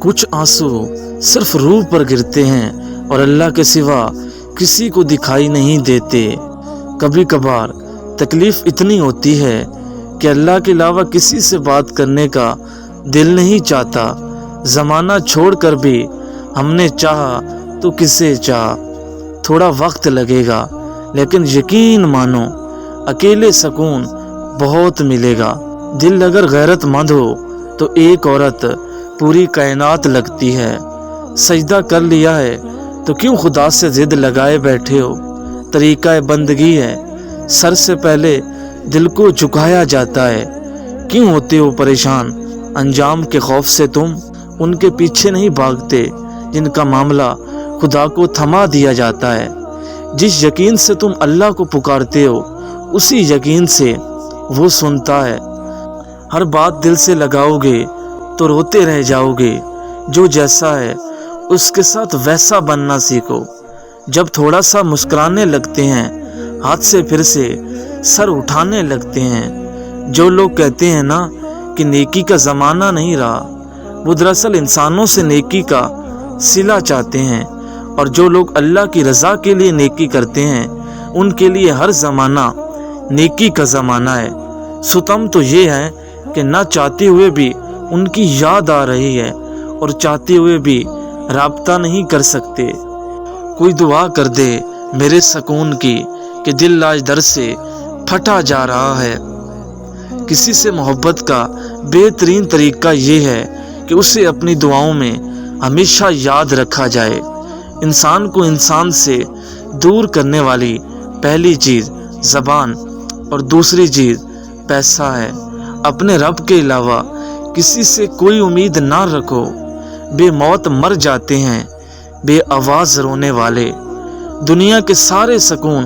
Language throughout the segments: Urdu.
کچھ آنسو صرف روح پر گرتے ہیں اور اللہ کے سوا کسی کو دکھائی نہیں دیتے۔ کبھی کبھار تکلیف اتنی ہوتی ہے کہ اللہ کے علاوہ کسی سے بات کرنے کا دل نہیں چاہتا۔ زمانہ چھوڑ کر بھی ہم نے چاہا تو کسے چاہا۔ تھوڑا وقت لگے گا لیکن یقین مانو اکیلے سکون بہت ملے گا۔ دل اگر غیرت مند ہو تو ایک عورت پوری کائنات لگتی ہے۔ سجدہ کر لیا ہے تو کیوں خدا سے ضد لگائے بیٹھے ہو؟ طریقہ بندگی ہے، سر سے پہلے دل کو جھکایا جاتا ہے۔ کیوں ہوتے ہو پریشان انجام کے خوف سے؟ تم ان کے پیچھے نہیں بھاگتے جن کا معاملہ خدا کو تھما دیا جاتا ہے۔ جس یقین سے تم اللہ کو پکارتے ہو اسی یقین سے وہ سنتا ہے۔ ہر بات دل سے لگاؤ گے تو روتے رہ جاؤ گے۔ جو جیسا ہے اس کے ساتھ ویسا بننا سیکھو۔ جب تھوڑا سا مسکرانے لگتے ہیں ہاتھ سے پھر سے سر اٹھانے لگتے ہیں۔ جو لوگ کہتے ہیں نا کہ نیکی کا زمانہ نہیں رہا، وہ دراصل انسانوں سے نیکی کا صلہ چاہتے ہیں، اور جو لوگ اللہ کی رضا کے لیے نیکی کرتے ہیں ان کے لیے ہر زمانہ نیکی کا زمانہ ہے۔ ستم تو یہ ہے کہ نہ چاہتے ہوئے بھی ان کی یاد آ رہی ہے اور چاہتے ہوئے بھی رابطہ نہیں کر سکتے۔ کوئی دعا کر دے میرے سکون کی کہ دل آج در سے پھٹا جا رہا ہے۔ کسی سے محبت کا بہترین طریقہ یہ ہے کہ اسے اپنی دعاؤں میں ہمیشہ یاد رکھا جائے۔ انسان کو انسان سے دور کرنے والی پہلی چیز زبان اور دوسری چیز پیسہ ہے۔ اپنے رب کے علاوہ کسی سے کوئی امید نہ رکھو۔ بے موت مر جاتے ہیں بے آواز رونے والے۔ دنیا کے سارے سکون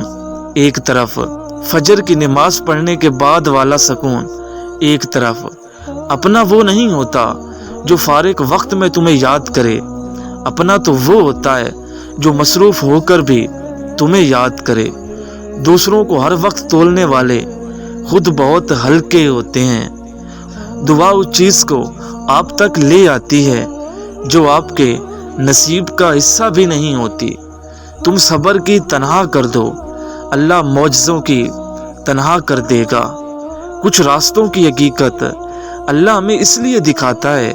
ایک طرف، فجر کی نماز پڑھنے کے بعد والا سکون ایک طرف۔ اپنا وہ نہیں ہوتا جو فارغ وقت میں تمہیں یاد کرے، اپنا تو وہ ہوتا ہے جو مصروف ہو کر بھی تمہیں یاد کرے۔ دوسروں کو ہر وقت تولنے والے خود بہت ہلکے ہوتے ہیں۔ دعا اس چیز کو آپ تک لے آتی ہے جو آپ کے نصیب کا حصہ بھی نہیں ہوتی۔ تم صبر کی تنہا کر دو، اللہ معجزوں کی تنہا کر دے گا۔ کچھ راستوں کی حقیقت اللہ ہمیں اس لیے دکھاتا ہے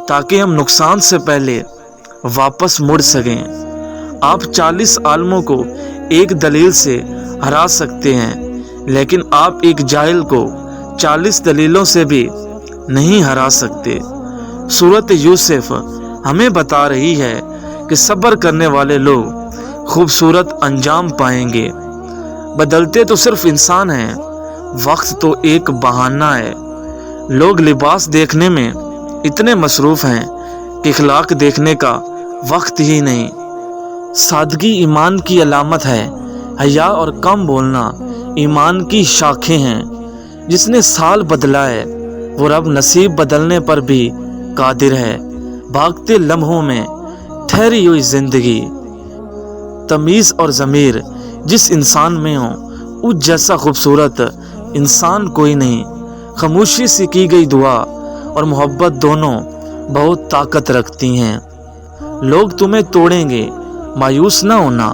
تاکہ ہم نقصان سے پہلے واپس مڑ سکیں۔ آپ 40 عالموں کو ایک دلیل سے ہرا سکتے ہیں، لیکن آپ ایک جاہل کو 40 دلیلوں سے بھی نہیں ہرا سکتے۔ سورۃ یوسف ہمیں بتا رہی ہے کہ صبر کرنے والے لوگ خوبصورت انجام پائیں گے۔ بدلتے تو صرف انسان ہیں، وقت تو ایک بہانہ ہے۔ لوگ لباس دیکھنے میں اتنے مصروف ہیں کہ اخلاق دیکھنے کا وقت ہی نہیں۔ سادگی ایمان کی علامت ہے، حیا اور کم بولنا ایمان کی شاخیں ہیں۔ جس نے سال بدلا ہے وہ رب نصیب بدلنے پر بھی قادر ہے۔ بھاگتے لمحوں میں ٹھہری ہوئی زندگی۔ تمیز اور ضمیر جس انسان میں ہو اس جیسا خوبصورت انسان کوئی نہیں۔ خاموشی سے کی گئی دعا اور محبت دونوں بہت طاقت رکھتی ہیں۔ لوگ تمہیں توڑیں گے، مایوس نہ ہونا،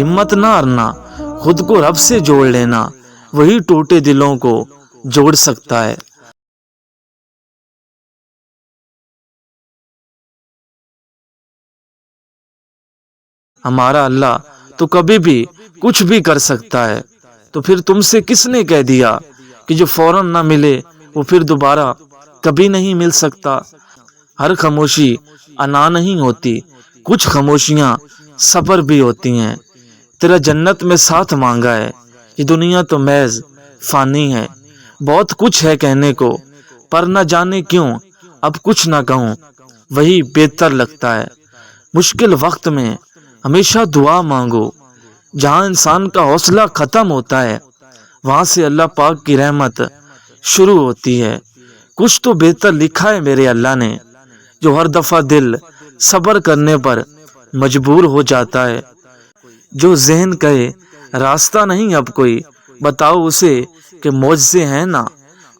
ہمت نہ ہارنا، خود کو رب سے جوڑ لینا، وہی ٹوٹے دلوں کو جوڑ سکتا ہے۔ ہمارا اللہ تو کبھی بھی کچھ بھی کر سکتا ہے، تو پھر تم سے کس نے کہہ دیا کہ جو فوراً نہ ملے وہ پھر دوبارہ کبھی نہیں مل سکتا؟ ہر خاموشی انا نہیں ہوتی، کچھ خاموشیاں صبر بھی ہوتی ہیں۔ تیرا جنت میں ساتھ مانگا ہے، یہ دنیا تو محض فانی ہے۔ بہت کچھ ہے کہنے کو پر نہ جانے کیوں اب کچھ نہ کہوں، وہی بہتر لگتا ہے۔ مشکل وقت میں ہمیشہ دعا مانگو۔ جہاں انسان کا حوصلہ ختم ہوتا ہے وہاں سے اللہ پاک کی رحمت شروع ہوتی ہے۔ کچھ تو بہتر لکھا ہے میرے اللہ نے، جو ہر دفعہ دل صبر کرنے پر مجبور ہو جاتا ہے۔ جو ذہن کہے راستہ نہیں اب کوئی، بتاؤ اسے کہ معجزے ہیں نا۔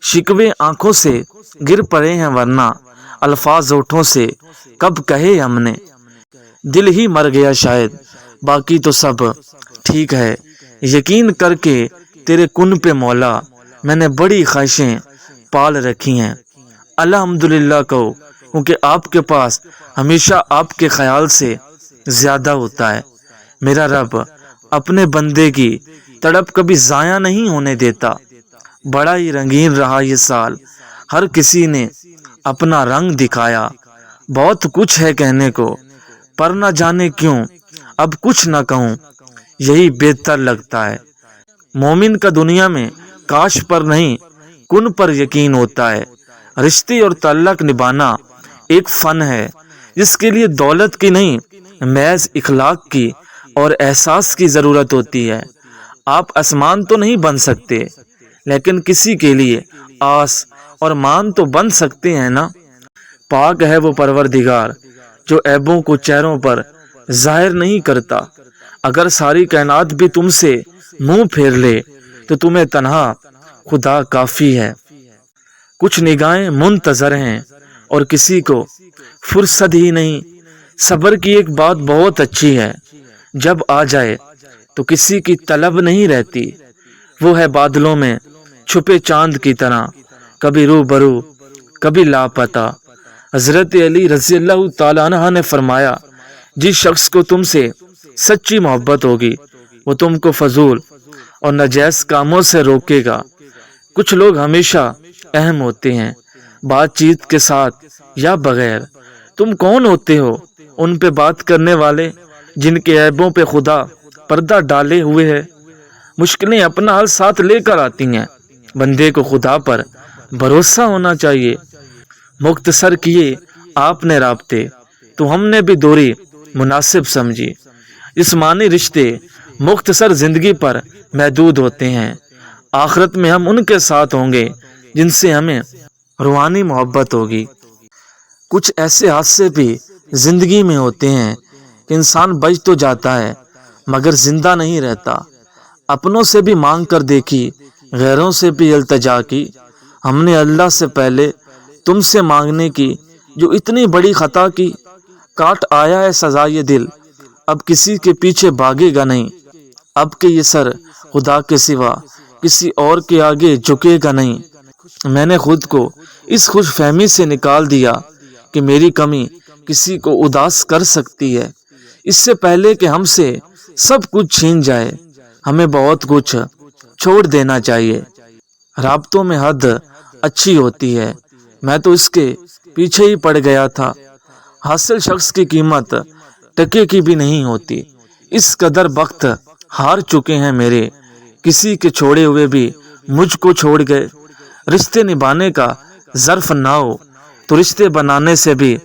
شکوے آنکھوں سے گر پڑے ہیں ورنہ الفاظ ہونٹوں سے کب کہے ہم نے، دل ہی مر گیا شاید، باقی تو سب ٹھیک ہے۔ یقین کر کے تیرے کن پہ مولا، میں نے بڑی خواہشیں پال رکھی ہیں۔ الحمدللہ کہو، کیونکہ آپ کے پاس ہمیشہ آپ کے خیال سے زیادہ ہوتا ہے۔ میرا رب اپنے بندے کی تڑپ کبھی ضائع نہیں ہونے دیتا۔ بڑا ہی رنگین رہا یہ سال، ہر کسی نے اپنا رنگ دکھایا۔ بہت کچھ ہے کہنے کو، پر نہ جانے کیوں اب کچھ نہ کہوں، یہی بہتر لگتا ہے۔ مومن کا دنیا میں کاش پر نہیں کن پر یقین ہوتا ہے۔ رشتے اور تعلق نبھانا ایک فن ہے، جس کے لیے دولت کی نہیں، محض اخلاق کی اور احساس کی ضرورت ہوتی ہے۔ آپ آسمان تو نہیں بن سکتے، لیکن کسی کے لیے آس اور مان تو بن سکتے ہیں نا۔ پاک ہے وہ پروردگار جو عیبوں کو چہروں پر ظاہر نہیں کرتا۔ اگر ساری کائنات بھی تم سے منہ پھیر لے تو تمہیں تنہا خدا کافی ہے۔ کچھ نگاہیں منتظر ہیں اور کسی کو فرصت ہی نہیں۔ صبر کی ایک بات بہت اچھی ہے، جب آ جائے تو کسی کی طلب نہیں رہتی۔ وہ ہے بادلوں میں چھپے چاند کی طرح، کبھی روبرو کبھی لاپتہ۔ حضرت علی رضی اللہ تعالیٰ عنہ نے فرمایا، جس شخص کو تم سے سچی محبت ہوگی وہ تم کو فضول اور ناجائز کاموں سے روکے گا۔ کچھ لوگ ہمیشہ اہم ہوتے ہیں، بات چیت کے ساتھ یا بغیر۔ تم کون ہوتے ہو ان پہ بات کرنے والے جن کے عیبوں پہ خدا پردہ ڈالے ہوئے ہے؟ مشکلیں اپنا حل ساتھ لے کر آتی ہیں، بندے کو خدا پر بھروسہ ہونا چاہیے۔ مختصر کیے آپ نے رابطے تو ہم نے بھی دوری مناسب سمجھی۔ جسمانی رشتے مختصر زندگی پر محدود ہوتے ہیں، آخرت میں ہم ان کے ساتھ ہوں گے جن سے ہمیں روحانی محبت ہوگی۔ کچھ ایسے حادثے بھی زندگی میں ہوتے ہیں کہ انسان بچ تو جاتا ہے مگر زندہ نہیں رہتا۔ اپنوں سے بھی مانگ کر دیکھی، غیروں سے بھی التجا کی، ہم نے اللہ سے پہلے تم سے مانگنے کی جو اتنی بڑی خطا کی۔ کاٹ آیا ہے سزا یہ دل، اب کسی کے پیچھے بھاگے گا نہیں۔ اب کہ یہ سر خدا کے سوا کسی اور کے آگے جھکے گا نہیں۔ میں نے خود کو اس خوش فہمی سے نکال دیا کہ میری کمی کسی کو اداس کر سکتی ہے۔ اس سے پہلے کہ ہم سے سب کچھ چھین جائے، ہمیں بہت کچھ چھوڑ دینا چاہیے۔ رابطوں میں حد اچھی ہوتی ہے، میں تو اس کے پیچھے ہی پڑ گیا تھا۔ حاصل شخص کی قیمت ٹکے کی بھی نہیں ہوتی۔ اس قدر وقت ہار چکے ہیں میرے، کسی کے چھوڑے ہوئے بھی مجھ کو چھوڑ گئے۔ رشتے نبھانے کا ظرف نہ ہو تو رشتے بنانے سے بھی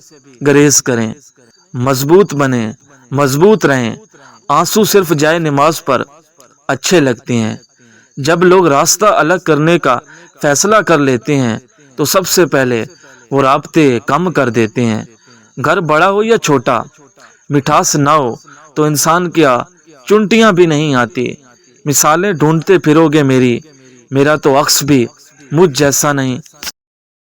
گریز کریں۔ مضبوط بنیں، مضبوط رہیں۔ آنسو صرف جائے نماز پر اچھے لگتے ہیں۔ جب لوگ راستہ الگ کرنے کا فیصلہ کر لیتے ہیں تو سب سے پہلے وہ رابطے کم کر دیتے ہیں۔ گھر بڑا ہو یا چھوٹا، مٹھاس نہ ہو تو انسان کیا چنٹیاں بھی نہیں آتی۔ مثالیں ڈھونڈتے پھرو گے میرا تو عکس بھی مجھ جیسا نہیں۔